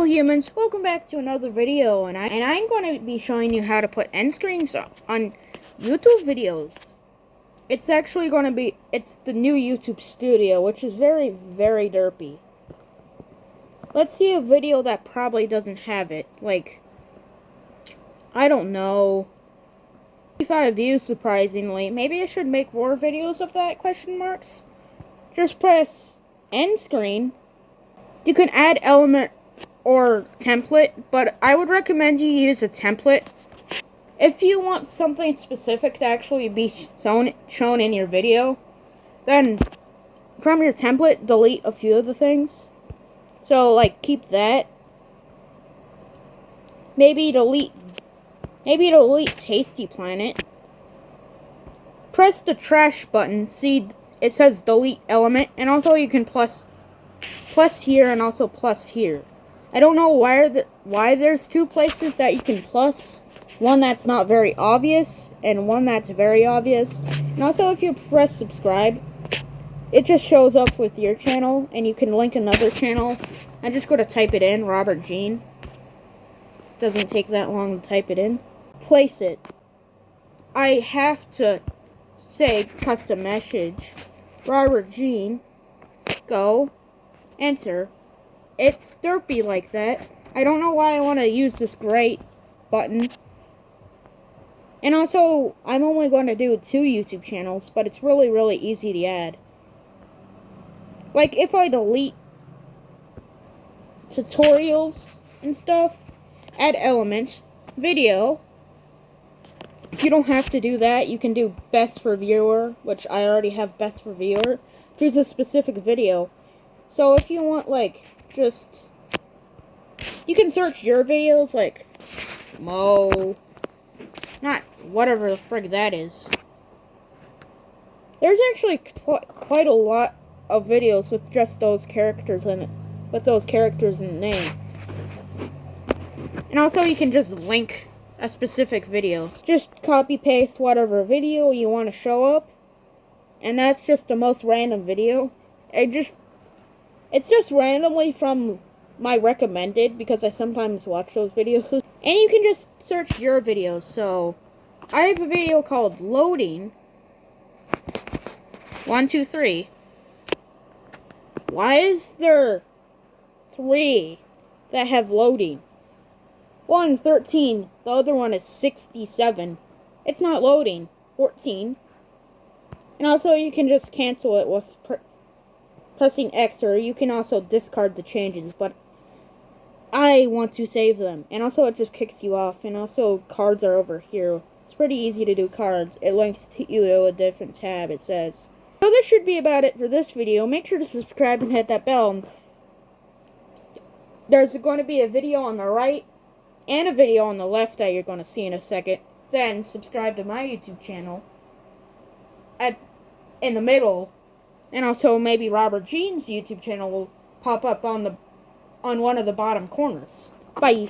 humans, welcome back to another video, and I'm going to be showing you how to put end screens on YouTube videos. It's actually going to be, it's the new YouTube Studio, which is very, very derpy. Let's see a video that probably doesn't have it, like, I don't know, 55 views surprisingly. Maybe I should make more videos of that, question marks. Just press end screen. You can add element or template, but I would recommend you use a template. If you want something specific to actually be shown in your video, then from your template, delete a few of the things. So, like, keep that. Maybe delete Tasty Planet. Press the trash button. See, it says delete element, and also you can plus here and also plus here. I don't know why there's two places that you can plus. One that's not very obvious, and one that's very obvious. And also, if you press subscribe, it just shows up with your channel, and you can link another channel. I'm just going to type it in, Robert Jean. Doesn't take that long to type it in. Place it. I have to say custom message. Robert Jean. Go. Enter. It's derpy like that. I don't know why I want to use this great button. And also, I'm only going to do 2 YouTube channels, but it's really, really easy to add. Like, if I delete tutorials and stuff, add element, video. You don't have to do that. You can do best for viewer, which I already have best for viewer. Choose a specific video. So if you want, like, just, you can search your videos, like, Mo, not whatever the frig that is. There's actually quite a lot of videos with just those characters in it, with those characters in the name. And also you can just link a specific video. Just copy paste whatever video you want to show up, and that's just the most random video. It's just randomly from my recommended, because I sometimes watch those videos. And you can just search your videos. So, I have a video called Loading. 1, 2, 3. Why is there 3 that have loading? One is 13, the other one is 67. It's not loading. 14. And also you can just cancel it with pressing X, or you can also discard the changes, but I want to save them. And also it just kicks you off, and also cards are over here. It's pretty easy to do cards. It links to you to a different tab, it says. So this should be about it for this video. Make sure to subscribe and hit that bell. There's going to be a video on the right and a video on the left that you're going to see in a second. Then subscribe to my YouTube channel in the middle. And also, maybe Robert Jean's YouTube channel will pop up on one of the bottom corners. Bye.